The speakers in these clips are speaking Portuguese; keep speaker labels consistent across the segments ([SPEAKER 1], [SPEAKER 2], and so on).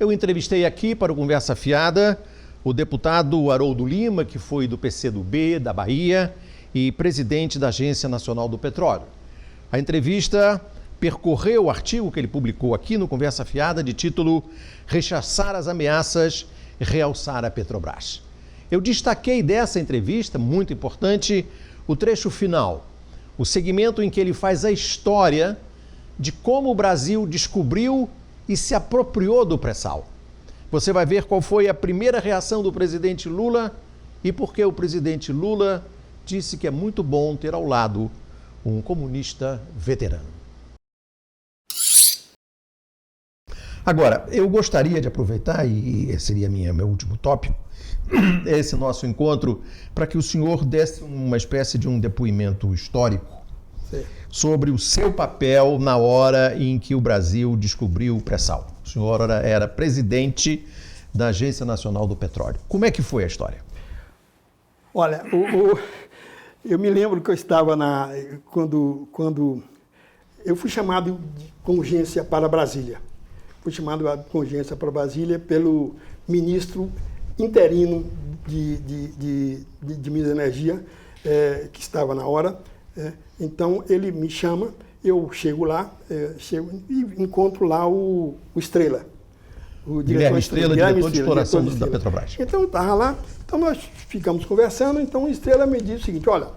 [SPEAKER 1] Eu entrevistei aqui para o Conversa Fiada o deputado Haroldo Lima, que foi do PCdoB da Bahia e presidente da Agência Nacional do Petróleo. A entrevista percorreu o artigo que ele publicou aqui no Conversa Fiada de título Rechaçar as ameaças, realçar a Petrobras. Eu destaquei dessa entrevista, muito importante, o trecho final, o segmento em que ele faz a história de como o Brasil descobriu e se apropriou do pré-sal. Você vai ver qual foi a primeira reação do presidente Lula e por que o presidente Lula disse que é muito bom ter ao lado um comunista veterano. Agora, eu gostaria de aproveitar, e seria meu último tópico, esse nosso encontro, para que o senhor desse uma espécie de um depoimento histórico sobre o seu papel na hora em que o Brasil descobriu o pré-sal. O senhor era presidente da Agência Nacional do Petróleo. Como é que foi a história?
[SPEAKER 2] Olha, eu me lembro que eu estava quando eu fui chamado com urgência para Brasília. Fui chamado com urgência para Brasília pelo ministro interino de Minas e Energia, que estava na hora. Então, ele me chama, eu chego lá, e encontro lá o Estrela. O
[SPEAKER 1] diretor de exploração da Petrobras.
[SPEAKER 2] Então, eu estava lá, então nós ficamos conversando, então o Estrela me disse o seguinte, olha,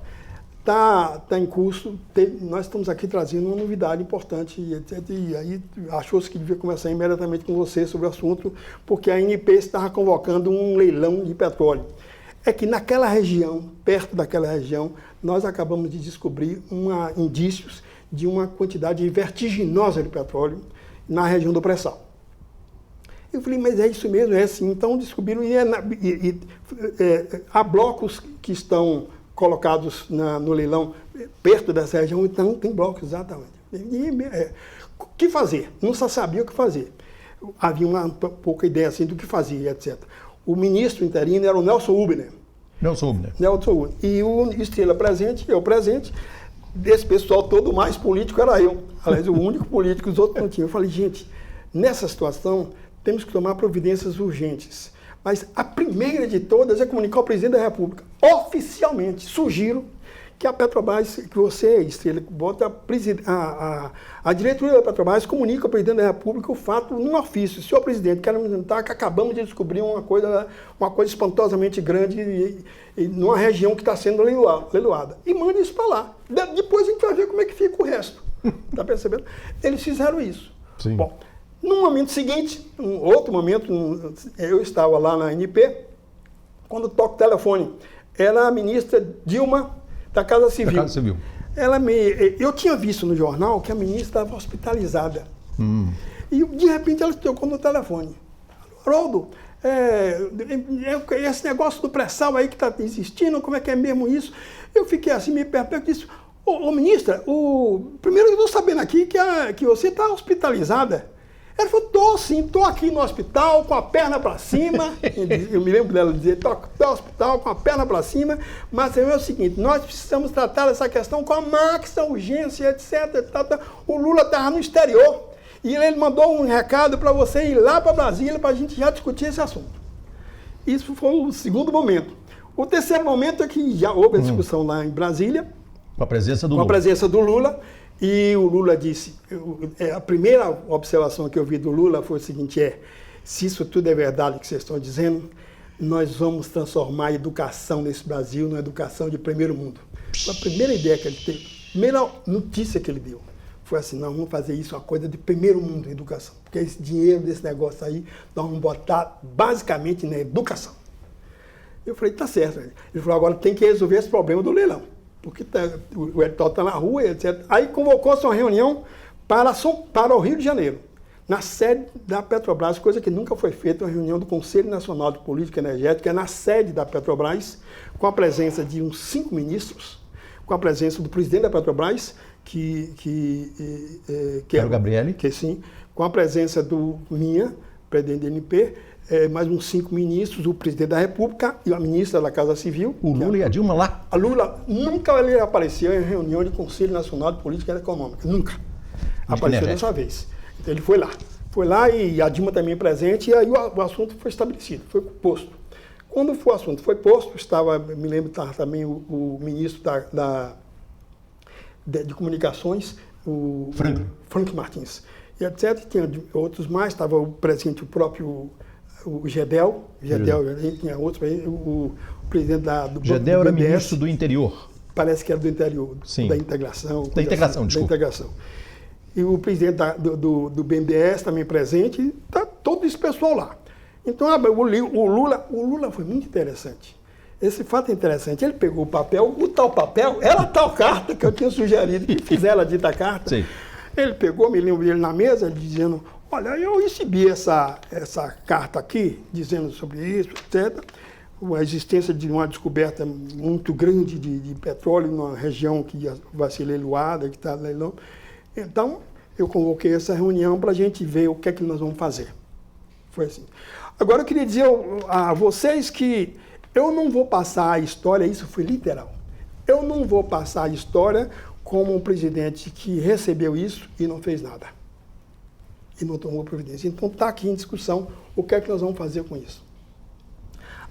[SPEAKER 2] está em curso, nós estamos aqui trazendo uma novidade importante, e aí achou-se que devia conversar imediatamente com você sobre o assunto, porque a ANP estava convocando um leilão de petróleo. É que naquela região, perto daquela região, nós acabamos de descobrir indícios de uma quantidade vertiginosa de petróleo na região do pré-sal. Eu falei, mas é isso mesmo, é assim. Então descobriram, há blocos que estão colocados no leilão perto dessa região, então tem blocos, exatamente. O que fazer? Não se sabia o que fazer. Havia uma pouca ideia assim, do que fazer, etc. O ministro interino era o Nelson Ubner. E o Estrela presente, eu presente, desse pessoal todo mais político era eu. Aliás, o único político, os outros não tinham. Eu falei, gente, nessa situação temos que tomar providências urgentes. Mas a primeira de todas é comunicar ao presidente da República. Oficialmente, sugiro que a Petrobras, que você, Estrela, bota a diretoria da Petrobras, comunica ao presidente da República o fato num ofício. Senhor presidente, quero apresentar que acabamos de descobrir uma coisa espantosamente grande numa região que está sendo leiloada. E mande isso para lá. Depois a gente vai ver como é que fica o resto. Está percebendo? Eles fizeram isso.
[SPEAKER 1] Sim.
[SPEAKER 2] Bom, no momento seguinte, outro momento, eu estava lá na ANP, quando toco o telefone, era a ministra Dilma da Casa Civil. Eu tinha visto no jornal que a ministra estava hospitalizada. E de repente ela tocou no telefone. Haroldo, esse negócio do pré-sal aí que está existindo, como é que é mesmo isso? Eu fiquei assim, meio perplexo, disse, ô ministra, primeiro eu estou sabendo aqui que você está hospitalizada. Ela falou, estou aqui no hospital com a perna para cima. Eu me lembro dela dizer, estou no hospital com a perna para cima, mas é o seguinte, nós precisamos tratar essa questão com a máxima urgência, etc. O Lula estava no exterior e ele mandou um recado para você ir lá para Brasília para a gente já discutir esse assunto. Isso foi o segundo momento. O terceiro momento é que já houve a discussão lá em Brasília.
[SPEAKER 1] Com a presença do
[SPEAKER 2] Lula. Com a presença do Lula. E o Lula disse, a primeira observação que eu vi do Lula foi o seguinte, se isso tudo é verdade que vocês estão dizendo, nós vamos transformar a educação nesse Brasil numa educação de primeiro mundo. Foi a primeira ideia que ele teve, a primeira notícia que ele deu. Foi assim, nós vamos fazer isso uma coisa de primeiro mundo, educação. Porque esse dinheiro desse negócio aí, nós vamos botar basicamente na educação. Eu falei, tá certo. Ele falou, agora tem que resolver esse problema do leilão. Porque o edital está na rua, etc. Aí convocou-se uma reunião para o Rio de Janeiro, na sede da Petrobras, coisa que nunca foi feita, uma reunião do Conselho Nacional de Política Energética, na sede da Petrobras, com a presença de uns 5 ministros, com a presença do presidente da Petrobras, que
[SPEAKER 1] era o Gabrielli,
[SPEAKER 2] com a presença do minha, presidente da ANP, mais uns 5 ministros, o presidente da República e a ministra da Casa Civil.
[SPEAKER 1] O Lula e a Dilma lá?
[SPEAKER 2] A Lula nunca ele apareceu em reunião de Conselho Nacional de Política Econômica, nunca. Apareceu dessa vez. Então ele foi lá. Foi lá e a Dilma também presente, e aí o assunto foi estabelecido, foi posto. Quando o assunto foi posto, me lembro, estava também o ministro de Comunicações, o Frank Martins, e etc. Tinha outros mais, estava presente o próprio Gedel, tinha outros, o presidente do
[SPEAKER 1] Gedel era ministro do Interior.
[SPEAKER 2] Parece que era do Interior,
[SPEAKER 1] Sim.
[SPEAKER 2] Da Integração.
[SPEAKER 1] Da Integração, desculpa.
[SPEAKER 2] Da Integração. E o presidente do BNDES também presente, e está todo esse pessoal lá. Então, o Lula foi muito interessante. Esse fato é interessante. Ele pegou o tal papel, era a tal carta que eu tinha sugerido, que fizeram a dita carta.
[SPEAKER 1] Sim.
[SPEAKER 2] Ele pegou, me lembro dele na mesa, dizendo, olha, eu recebi essa carta aqui, dizendo sobre isso, etc., a existência de uma descoberta muito grande de petróleo numa região que vai ser leiloada, que está leilão. Então, eu convoquei essa reunião para a gente ver o que é que nós vamos fazer. Foi assim. Agora, eu queria dizer a vocês que eu não vou passar a história, isso foi literal, eu não vou passar a história como um presidente que recebeu isso e não fez nada. E não tomou providência. Então, está aqui em discussão o que é que nós vamos fazer com isso.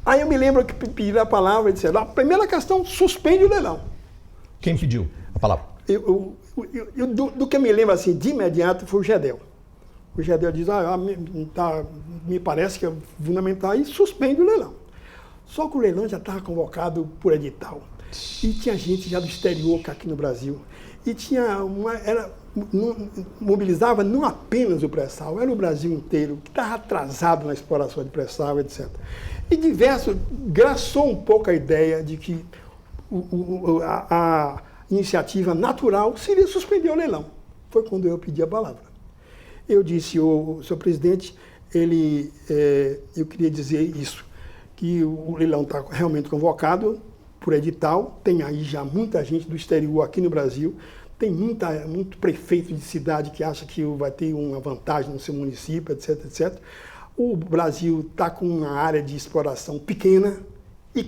[SPEAKER 2] Aí eu me lembro que pediram a palavra e disseram, a primeira questão, suspende o leilão.
[SPEAKER 1] Quem pediu a palavra?
[SPEAKER 2] Do que eu me lembro assim, de imediato, foi o Gedel. O Gedel diz, me parece que é fundamental, e suspende o leilão. Só que o leilão já estava convocado por edital. E tinha gente já do exterior aqui no Brasil. E mobilizava não apenas o pré-sal, era o Brasil inteiro, que estava atrasado na exploração de pré-sal, etc. E graçou um pouco a ideia de que a iniciativa natural seria suspender o leilão. Foi quando eu pedi a palavra. Eu disse, senhor presidente, eu queria dizer isso, que o leilão está realmente convocado por edital, tem aí já muita gente do exterior aqui no Brasil, tem muito prefeito de cidade que acha que vai ter uma vantagem no seu município, etc, etc. O Brasil está com uma área de exploração pequena e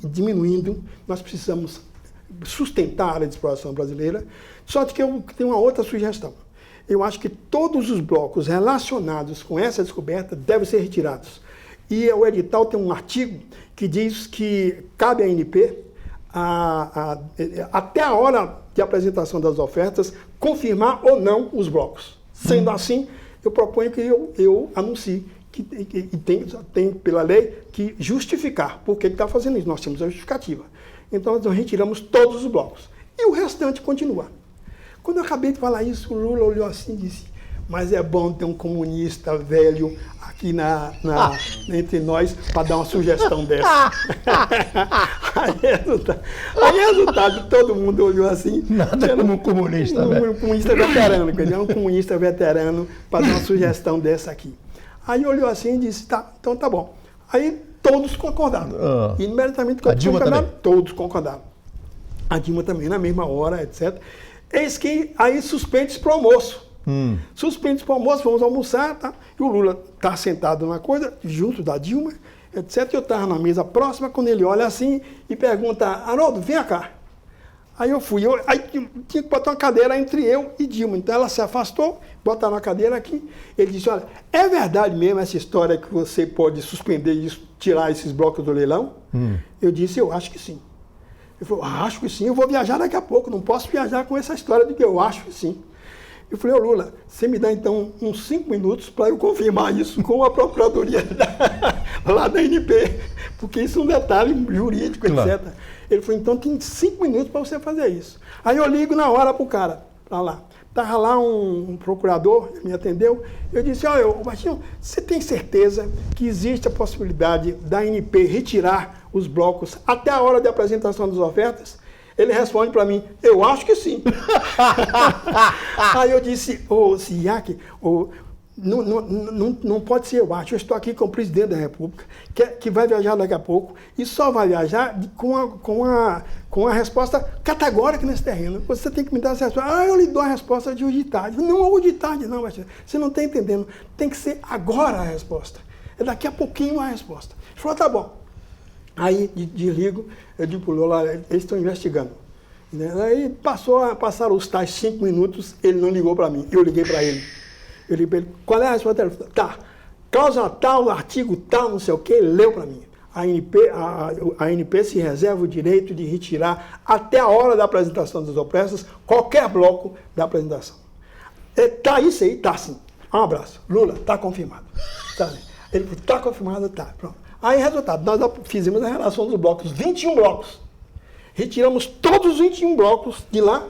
[SPEAKER 2] diminuindo. Nós precisamos sustentar a área de exploração brasileira. Só que eu tenho uma outra sugestão. Eu acho que todos os blocos relacionados com essa descoberta devem ser retirados. E o edital tem um artigo que diz que cabe à ANP, até a hora de apresentação das ofertas, confirmar ou não os blocos. Sendo assim, eu proponho que eu anuncie que tem, pela lei, que justificar por que está fazendo isso. Nós temos a justificativa. Então, nós retiramos todos os blocos. E o restante continua. Quando eu acabei de falar isso, o Lula olhou assim e disse, mas é bom ter um comunista velho aqui entre nós para dar uma sugestão dessa. Aí, resultado, todo mundo olhou assim.
[SPEAKER 1] Nada como um comunista velho.
[SPEAKER 2] Um comunista veterano, quer dizer, um comunista veterano para dar uma sugestão dessa aqui. Aí olhou assim e disse, tá, então tá bom. Aí todos concordaram. E imediatamente todos concordaram. A Dilma também, na mesma hora, etc. Eis que aí suspende-se para o almoço. Suspende-se para o almoço, vamos almoçar, tá? E o Lula está sentado na coisa, junto da Dilma, etc. Eu estava na mesa próxima, quando ele olha assim e pergunta, Haroldo, vem cá. Aí eu fui, aí tinha que botar uma cadeira entre eu e Dilma. Então ela se afastou, botaram uma cadeira aqui. Ele disse, olha, é verdade mesmo essa história que você pode suspender isso, tirar esses blocos do leilão? Eu disse, eu acho que sim. Ele falou, acho que sim, eu vou viajar daqui a pouco, não posso viajar com essa história de que eu acho que sim. Eu falei, Lula, você me dá então uns 5 minutos para eu confirmar isso com a procuradoria lá da ANP, porque isso é um detalhe jurídico, etc. Ele falou, então tem 5 minutos para você fazer isso. Aí eu ligo na hora para o cara, para lá. Estava lá um procurador, me atendeu, eu disse, olha, Baixinho, você tem certeza que existe a possibilidade da ANP retirar os blocos até a hora de apresentação das ofertas? Ele responde para mim, eu acho que sim. Aí eu disse, Siak, não pode ser eu acho, eu estou aqui com o presidente da República, que vai viajar daqui a pouco, e só vai viajar com a resposta categórica nesse terreno. Você tem que me dar essa resposta. Eu lhe dou a resposta de hoje de tarde. Não, hoje de tarde não, você não está entendendo. Tem que ser agora a resposta. É daqui a pouquinho a resposta. Ele falou, tá bom. Aí desligo, eu digo para o Lula, eles estão investigando. Aí passaram os tais 5 minutos, ele não ligou para mim, eu liguei para ele. Eu li para ele, qual é a resposta dele? Tá, causa tal, artigo tal, não sei o que, ele leu para mim. A ANP se reserva o direito de retirar até a hora da apresentação das opressas qualquer bloco da apresentação. Tá isso aí? Tá sim. Um abraço. Lula, tá confirmado. Tá. Ele falou, tá confirmado, tá. Pronto. Aí, resultado, nós fizemos a relação dos blocos, 21 blocos. Retiramos todos os 21 blocos de lá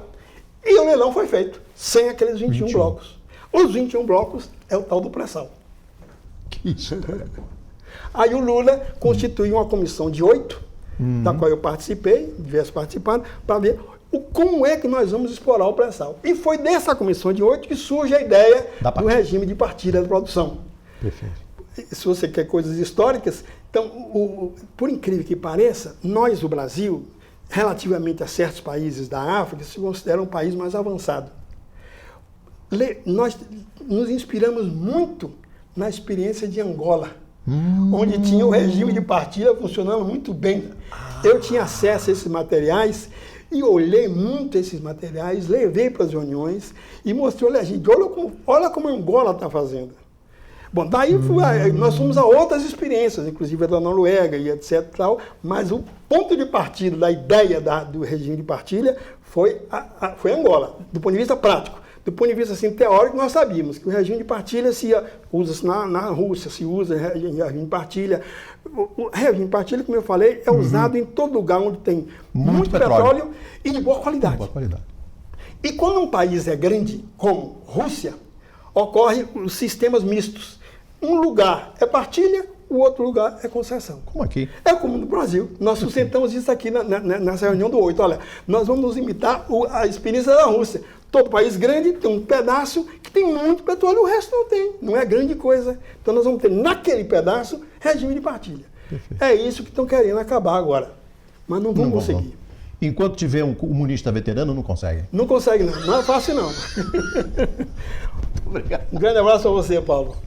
[SPEAKER 2] e o leilão foi feito, sem aqueles 21 blocos. Os 21 blocos é o tal do pré-sal.
[SPEAKER 1] Que isso?
[SPEAKER 2] Aí o Lula constituiu uma comissão de 8, da qual eu participei, tivesse participado, para ver como é que nós vamos explorar o pré-sal. E foi dessa comissão de 8 que surge a ideia do regime de partilha da produção.
[SPEAKER 1] Perfeito.
[SPEAKER 2] Se você quer coisas históricas, então, por incrível que pareça, nós, o Brasil, relativamente a certos países da África, se considera um país mais avançado. Nós nos inspiramos muito na experiência de Angola, onde tinha o regime de partilha funcionando muito bem. Eu tinha acesso a esses materiais e olhei muito esses materiais, levei para as reuniões e mostrei, olha, gente, olha como Angola está fazendo. Bom, daí nós fomos a outras experiências, inclusive a da Noruega e etc. Tal, mas o ponto de partida da ideia do regime de partilha foi Angola, do ponto de vista prático. Do ponto de vista assim, teórico, nós sabíamos que o regime de partilha usa-se na Rússia, se usa regime de partilha. O regime de partilha, como eu falei, é usado em todo lugar onde tem muito petróleo e de boa qualidade.
[SPEAKER 1] Boa qualidade.
[SPEAKER 2] E quando um país é grande, como Rússia, ocorrem os sistemas mistos. Um lugar é partilha, o outro lugar é concessão.
[SPEAKER 1] Como aqui?
[SPEAKER 2] É como no Brasil. Nós sustentamos isso aqui nessa reunião do 8. Olha, nós vamos imitar a experiência da Rússia. Todo país grande tem um pedaço que tem muito petróleo, o resto não tem. Não é grande coisa. Então nós vamos ter naquele pedaço regime de partilha. Perfeito. É isso que estão querendo acabar agora. Mas não vão conseguir.
[SPEAKER 1] Não. Enquanto tiver um comunista veterano, não consegue.
[SPEAKER 2] Não consegue, não. Não é fácil, não.
[SPEAKER 1] Obrigado.
[SPEAKER 2] Um grande abraço a você, Paulo.